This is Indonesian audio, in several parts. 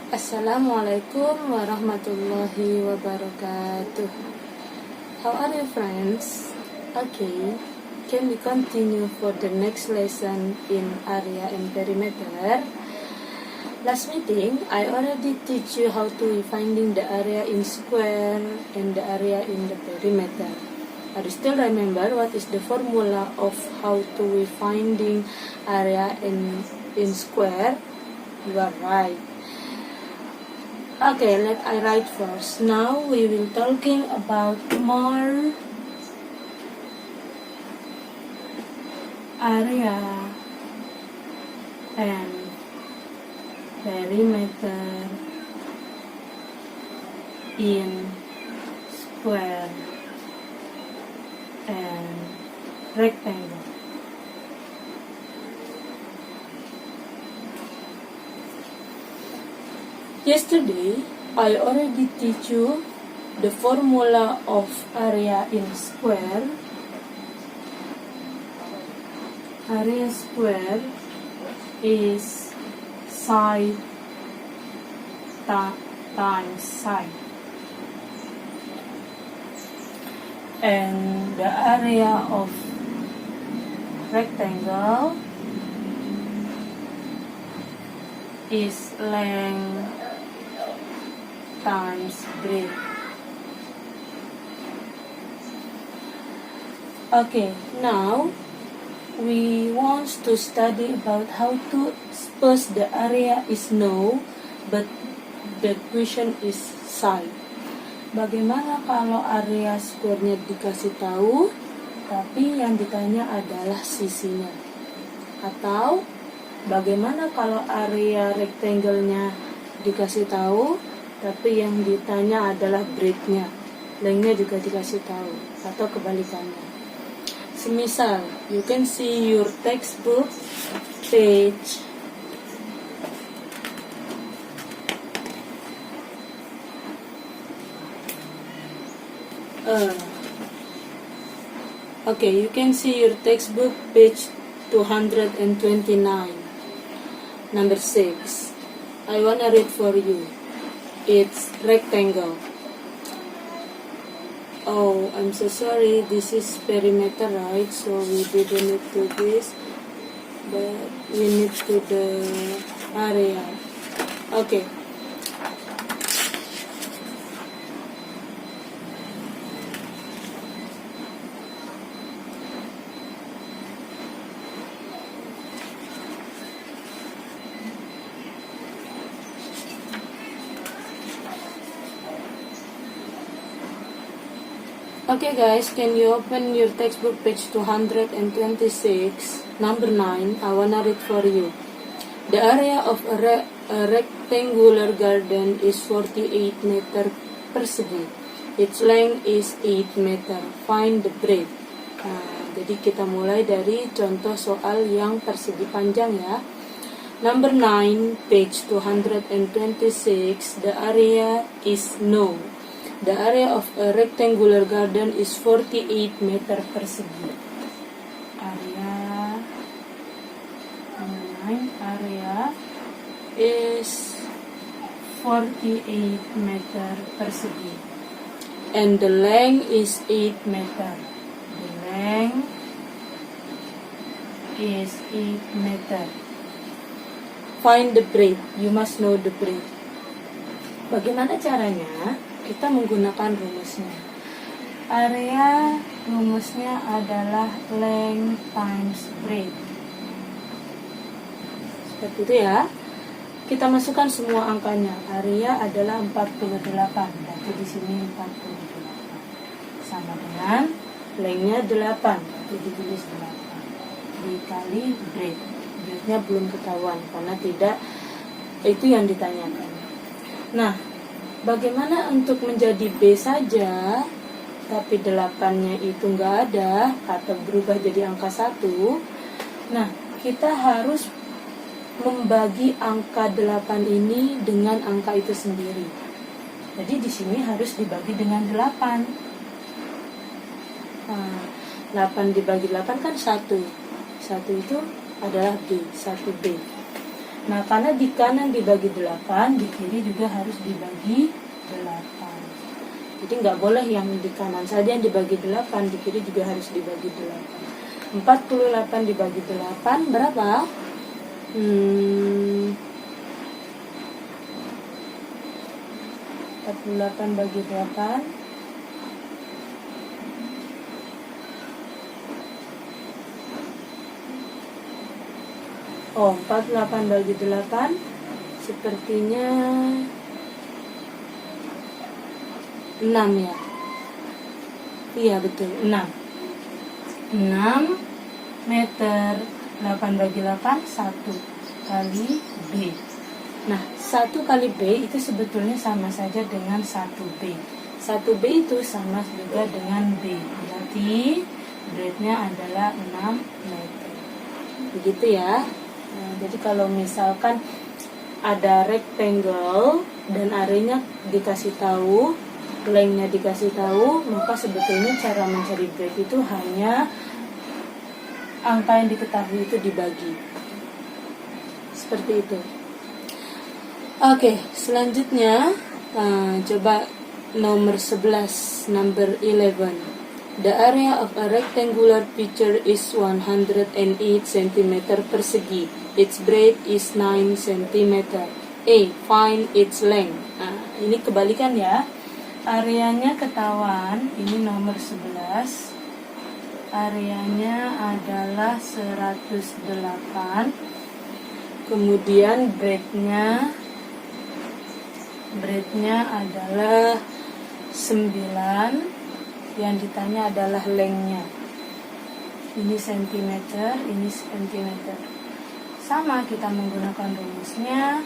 Assalamualaikum warahmatullahi wabarakatuh. How are you, friends? Okay, can we continue for the next lesson in area and perimeter? Last meeting, I already teach you how to finding the area in square and the area in the perimeter. Are you still remember what is the formula of how to finding area in square? You are right. Okay, let I write first. Now we will talking about more area and perimeter in square and rectangle. Yesterday, I already teach you the formula of area in square. Area square is side times side. And the area of rectangle is length times breadth. Okay, now we want to study about how to suppose the area is no, but the question is side. Bagaimana kalau area square-nya dikasih tahu, tapi yang ditanya adalah sisinya? Atau bagaimana kalau area rectangle-nya dikasih tahu, tapi yang ditanya adalah breadth-nya, length-nya juga dikasih tahu, atau kebalikannya. Semisal, you can see your textbook page you can see your textbook page 229, number 6. I wanna read for you. It's rectangle. Oh, I'm so sorry, this is perimeter, right? So we didn't need to this, but we need to the area. Okay. Okay guys, can you open your textbook page 226, number 9. I wanna read for you. The area of a rectangular garden is 48 meter persegi. Its length is 8 meter. Find the breadth. Jadi kita mulai dari contoh soal yang persegi panjang ya. Number 9, page 226, the area is no. The area of a rectangular garden is 48 meter persegi. Area is 48 meter persegi. And the length is 8 meter. The length is 8 meter. Find the breadth. You must know the breadth. Bagaimana caranya? Kita menggunakan rumusnya. Area rumusnya adalah length times breadth. Seperti itu ya. Kita masukkan semua angkanya. Area adalah 48. Berarti di sini 48. Sama dengan length-nya 8. Berarti ditulis 8. Dikali breadth. Breadth-nya belum ketahuan karena tidak itu yang ditanyakan. Nah, bagaimana untuk menjadi B saja, tapi 8-nya itu nggak ada, atau berubah jadi angka 1? Nah, kita harus membagi angka 8 ini dengan angka itu sendiri. Jadi di sini harus dibagi dengan 8. 8 dibagi 8 kan 1. 1 itu adalah B, 1B. Nah, karena di kanan dibagi 8, di kiri juga harus dibagi 8. Jadi nggak boleh yang di kanan saja yang dibagi 8, di kiri juga harus dibagi 8. 48 dibagi 8 berapa? 48 bagi 8. Oh, 48 bagi 8 sepertinya 6 ya. Iya betul, 6 meter. 8 bagi 8 1 kali B. Nah, 1 kali B itu sebetulnya sama saja dengan 1B. 1B itu sama juga dengan B. Berarti breadth-nya adalah 6 meter. Begitu ya. Nah, jadi kalau misalkan ada rectangle dan areanya dikasih tahu, lengthnya dikasih tahu, maka sebetulnya cara mencari breadth itu hanya angka yang diketahui itu dibagi. Seperti itu. Oke, selanjutnya coba nomor 11, number 11. The area of a rectangular picture is 108 cm persegi. Its breadth is 9 cm. A. Find its length. Nah, ini kebalikan ya. Areanya ketahuan, ini nomor 11. Areanya adalah 108. Kemudian breadth-nya adalah 9. Yang ditanya adalah lengthnya. Ini centimeter, ini centimeter. Sama, kita menggunakan rumusnya.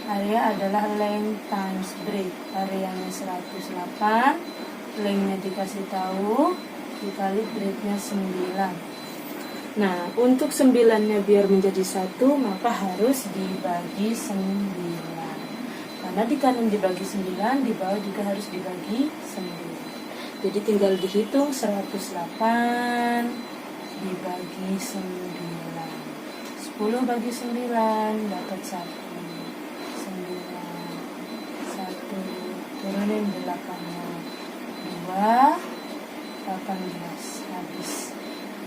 Area adalah length times breadth. Areanya 108, lengthnya dikasih tahu, dikali breadth-nya 9. Nah, untuk 9-nya biar menjadi 1, maka harus dibagi 9. Karena di kanan dibagi 9, di bawah juga harus dibagi 9. Jadi tinggal dihitung 108 dibagi 9. 10 bagi 9 dapat 1. 1 turunin 8-nya. 2 18 habis.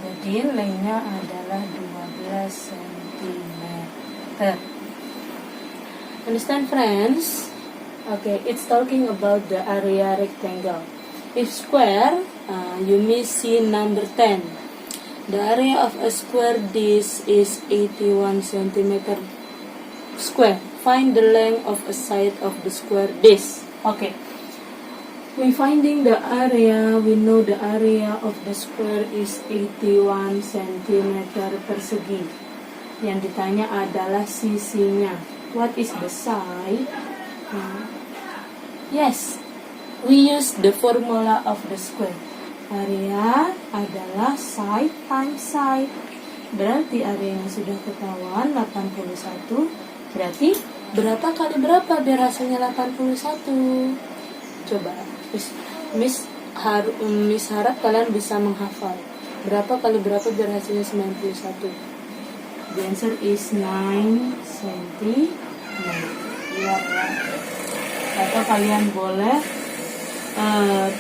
Jadi lengthnya adalah 12 cm. Understand, friends? Okay, it's talking about the area rectangle. If square, you may see number 10. The area of a square dish is 81 cm square. Find the length of a side of the square dish. Okay. We finding the area, we know the area of the square is 81 cm persegi. Yang ditanya adalah sisinya. What is the side? Yes, we use the formula of the square. Area adalah side times side. Berarti areanya sudah ketahuan 81. Berarti berapa kali berapa biar hasilnya 81? Coba. Miss harap kalian bisa menghafal. Berapa kali berapa biar hasilnya 91? The answer is 9 cm. Lihat ya. Atau kalian boleh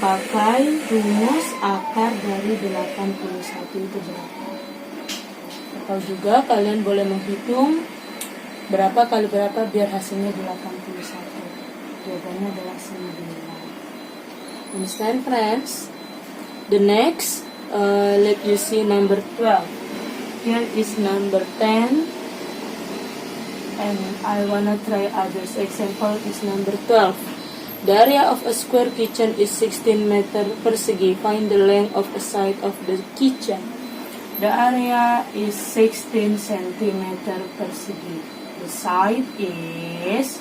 pakai rumus akar dari 81 itu berapa. Atau juga kalian boleh menghitung berapa kali berapa biar hasilnya 81. Jawabannya adalah 9. Understand, friends? The next, let you see number 12. Here is number 10, and I wanna try others. Example is number 12. The area of a square kitchen is 16 meter persegi. Find the length of a side of the kitchen. The area is 16 centimeter persegi. The side is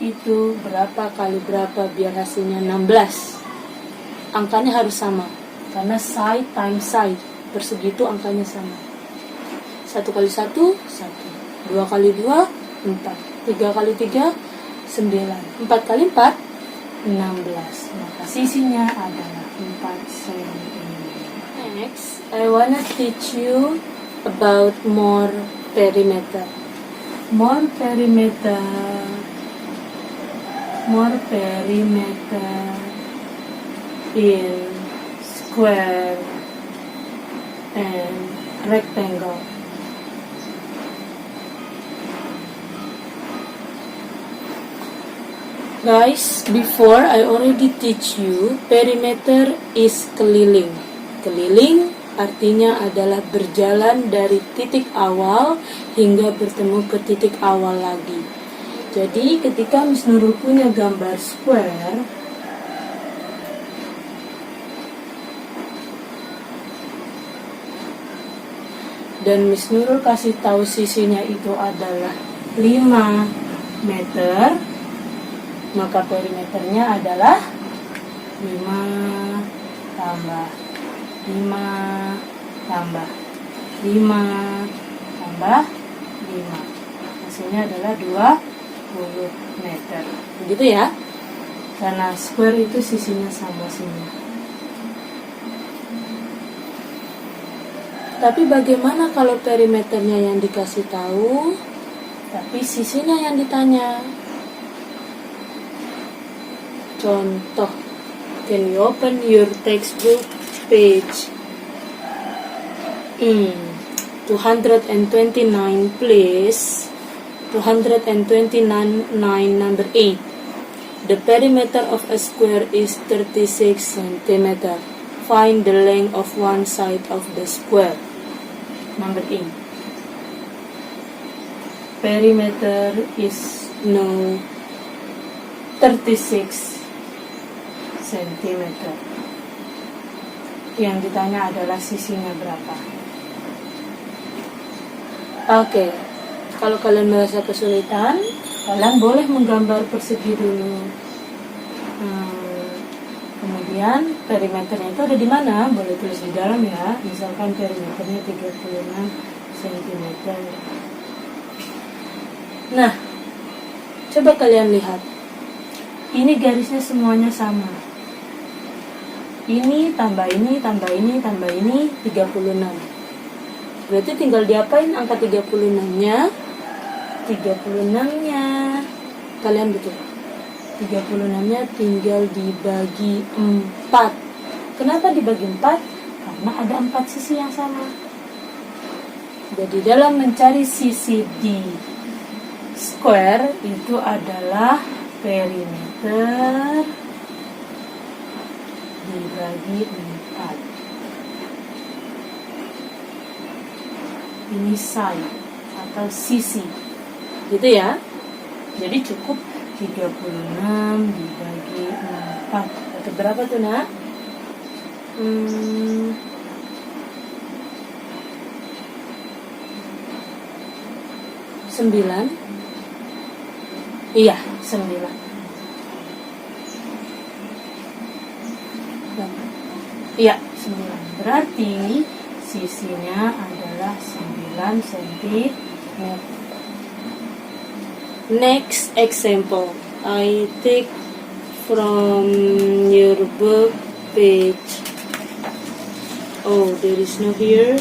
itu berapa kali berapa biar hasilnya 16. Angkanya harus sama karena side times side, persegi itu angkanya sama. 1 kali 1 1, 2 kali 2 4, 3 kali 3 9, 4 kali 4 16. Maka sisinya adalah 4 cm. Next, I wanna teach you about more perimeter. More perimeter in square and rectangle. Guys, before I already teach you, perimeter is keliling. Keliling artinya adalah berjalan dari titik awal hingga bertemu ke titik awal lagi. Jadi ketika Miss Nurul punya gambar square, dan Miss Nurul kasih tahu sisinya itu adalah 5 meter, maka perimeternya adalah 5 tambah 5 tambah 5 tambah 5. Hasilnya adalah 20 meter. Begitu ya? Karena square itu sisinya sama semua. Tapi bagaimana kalau perimeternya yang dikasih tahu, tapi sisinya yang ditanya? Contoh, can you open your textbook page 229, please? 229 number 8. The perimeter of a square is 36 cm. Find the length of one side of the square. Number 8. Perimeter is now 36 cm. Yang ditanya adalah sisinya berapa. Oke, kalau kalian merasa kesulitan, kalian boleh menggambar persegi dulu. Kemudian perimeternya itu ada di mana? Boleh tulis di dalam ya. Misalkan perimeternya 36 cm. Nah, coba kalian lihat. Ini garisnya semuanya sama. Ini tambah ini, tambah ini, tambah ini, 36. Berarti tinggal diapain angka 36-nya? 36-nya, kalian betul. 36-nya tinggal dibagi 4. Kenapa dibagi 4? Karena ada 4 sisi yang sama. Jadi dalam mencari sisi di square itu adalah perimeter dibagi 4. Ini side atau sisi, gitu ya. Jadi cukup 36 dibagi 4. Dapat berapa tuh nak? 9. Iya, 9. Iya, 9. Berarti sisinya adalah 9 cm. Next example, I take from your book page. Oh, there is no here.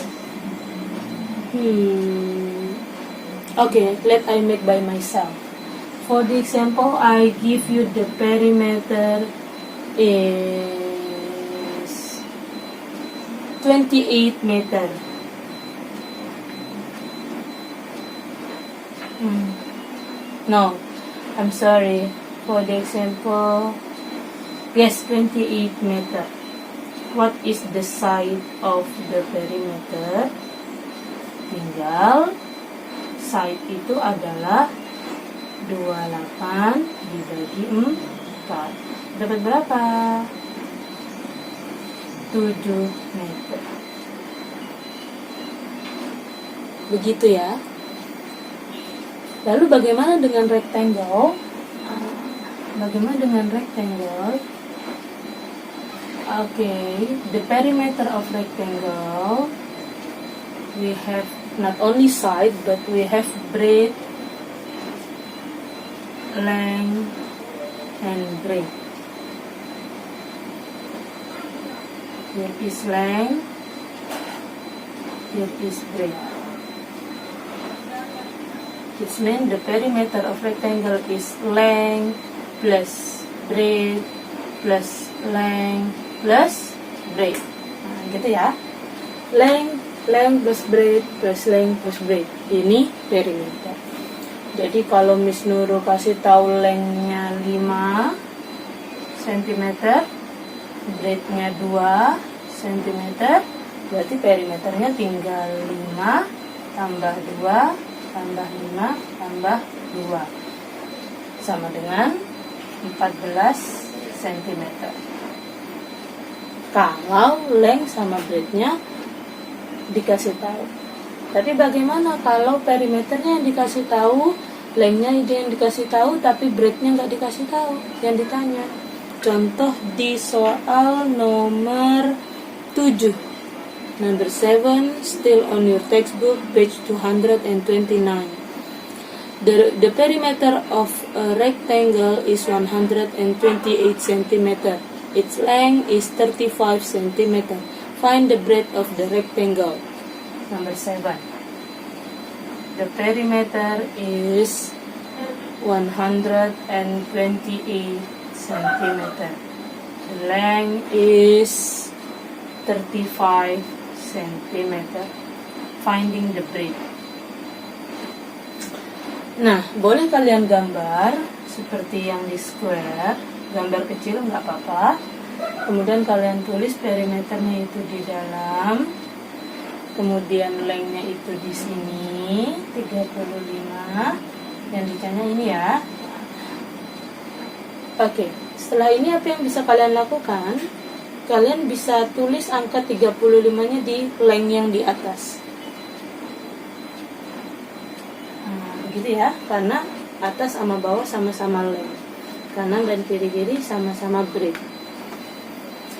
Okay, let I make by myself. For the example, I give you the perimeter is 28 meter. No, I'm sorry. For the example, yes, 28 meter. What is the side of the perimeter? Tinggal side itu adalah 28 dibagi 4. Dapat berapa? 7 meter. Begitu ya. Lalu bagaimana dengan rectangle? Okay, the perimeter of rectangle, we have not only side, but we have breadth, length, and breadth. Here is length, here is breadth. This means the perimeter of rectangle is length plus breadth plus length plus breadth. Nah, gitu ya. Length plus breadth plus length plus breadth. Ini perimeter. Jadi kalau Miss Nurul kasih tahu lengthnya 5 cm, breadthnya 2 cm, berarti perimeternya tinggal 5 tambah 2 tambah 5 tambah 2 sama dengan 14 cm. Kalau length sama breadthnya dikasih tahu. Tapi bagaimana kalau perimeternya yang dikasih tahu, lengthnya yang dikasih tahu, tapi breadthnya nggak dikasih tahu, yang ditanya? Contoh di soal nomor 7. Number 7, still on your textbook, page 229. The perimeter of a rectangle is 128 cm. Its length is 35 cm. Find the breadth of the rectangle. Number 7. The perimeter is 128 cm. The length is 35 cm. Finding the breadth. Nah, boleh kalian gambar seperti yang di square, gambar kecil nggak apa-apa. Kemudian kalian tulis perimeternya itu di dalam, kemudian lengthnya itu di sini 35. Yang ditanya ini ya. Oke, setelah ini apa yang bisa kalian lakukan? Kalian bisa tulis angka 35-nya di length yang di atas. Nah, begitu ya, karena atas sama bawah sama-sama length. Kanan dan kiri-kiri sama-sama breadth.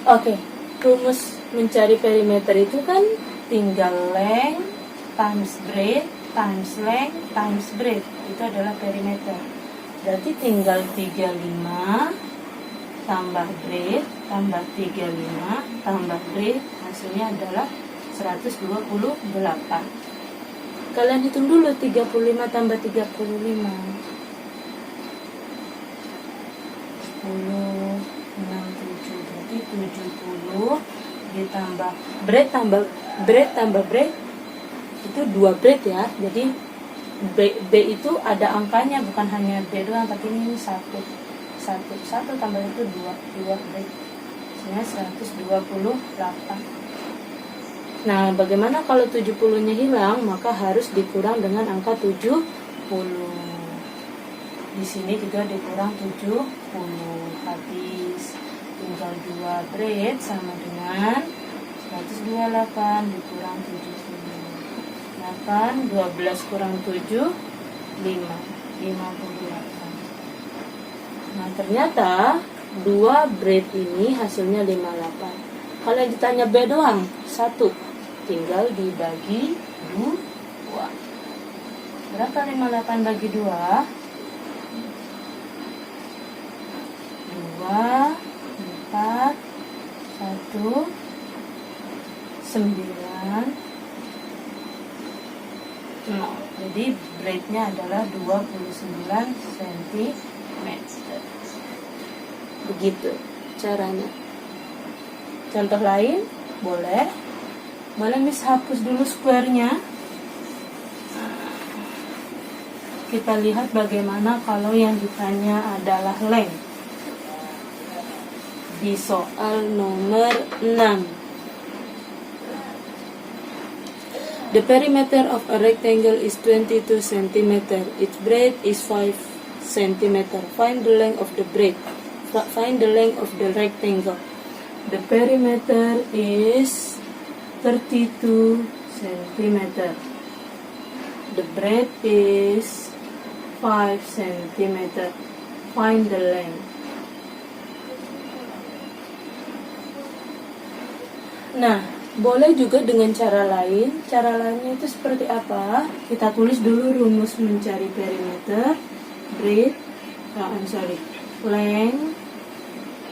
Oke, rumus mencari perimeter itu kan tinggal length times breadth times length times breadth. Itu adalah perimeter. Berarti tinggal 35 tambah breadth tambah 35 tambah breadth, hasilnya adalah 128. Kalian hitung dulu 35 tambah 35. 10, 6, 7, berarti 70 ditambah breadth tambah breadth itu 2 breadth ya. Jadi B itu ada angkanya, bukan hanya B doang, tapi ini 1 tambah itu 2 breadth, hasilnya 128. Nah, bagaimana kalau 70-nya hilang? Maka harus dikurang dengan angka 70. Di sini juga dikurang 70. Habis tinggal 2 breadth sama dengan 128 dikurang 70. 8, 12 kurang 7, 58. Nah, ternyata 2 breadth ini hasilnya 58. Kalau ditanya B doang, 1. Tinggal dibagi 2. Berapa 58 bagi 2? 2, 4, 1, 9, 0. Jadi breadthnya adalah 29 cm. Begitu caranya. Contoh lain boleh. Boleh Miss hapus dulu square-nya. Kita lihat bagaimana kalau yang ditanya adalah length. Di soal nomor 6. The perimeter of a rectangle is 22 cm. Its breadth is 5 cm. Find the length of the breadth. Find the length of the rectangle. The perimeter is 32 cm. The breadth is 5 cm. Find the length. Nah, boleh juga dengan cara lain. Cara lainnya itu seperti apa? Kita tulis dulu rumus mencari perimeter. Breadth, length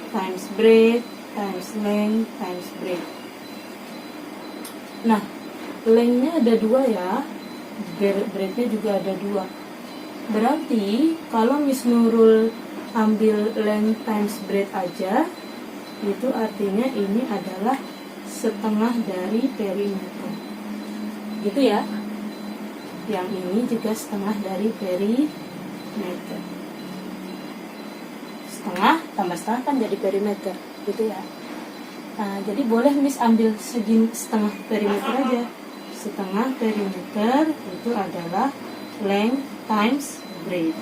times breadth times length times breadth. Nah, lengthnya ada 2 ya, breadthnya juga ada 2. Berarti kalau Miss Nurul ambil length times breadth aja, itu artinya ini adalah setengah dari perimeter. Gitu ya. Yang ini juga setengah dari perimeter. Setengah tambah setengah kan jadi perimeter, gitu ya. Nah, jadi boleh Miss ambil segini setengah perimeter aja. Setengah perimeter itu adalah length times breadth.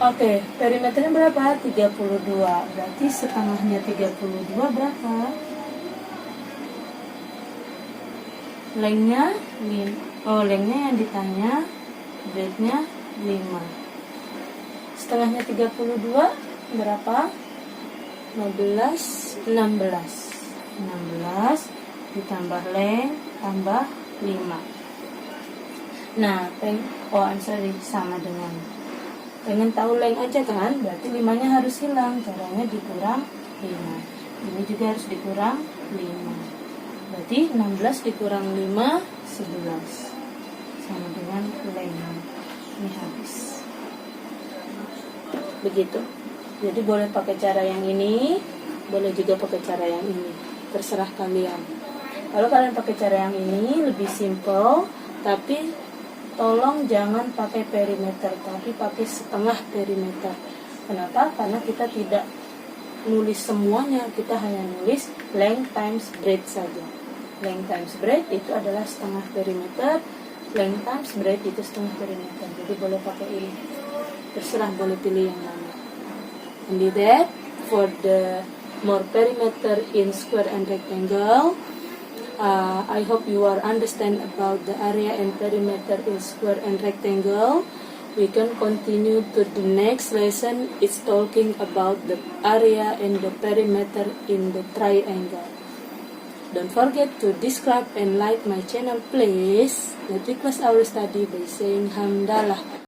Oke, perimeternya berapa? 32. Berarti setengahnya 32 berapa? Lengthnya lengthnya yang ditanya, breadthnya 5. Setengahnya 32 berapa? 16 ditambah length tambah 5. Nah, sama dengan pengen tahu length aja kan, berarti 5-nya harus hilang, caranya dikurang 5. Ini juga harus dikurang 5. Berarti 16 dikurang 5 11 sama dengan length. Ini habis. Begitu. Jadi boleh pakai cara yang ini, boleh juga pakai cara yang ini. Terserah kalian. Kalau kalian pakai cara yang ini lebih simple, tapi tolong jangan pakai perimeter, tapi pakai setengah perimeter. Kenapa? Karena kita tidak nulis semuanya, kita hanya nulis length times breadth saja. Length times breadth itu adalah setengah perimeter, length times breadth itu setengah perimeter. Jadi boleh pakai ini. Terserah, boleh pilih yang mana. And with that, for the more perimeter in square and rectangle, I hope you are understand about the area and perimeter in square and rectangle. We can continue to the next lesson. It's talking about the area and the perimeter in the triangle. Don't forget to subscribe and like my channel, please. Let me close our study by saying hamdalah.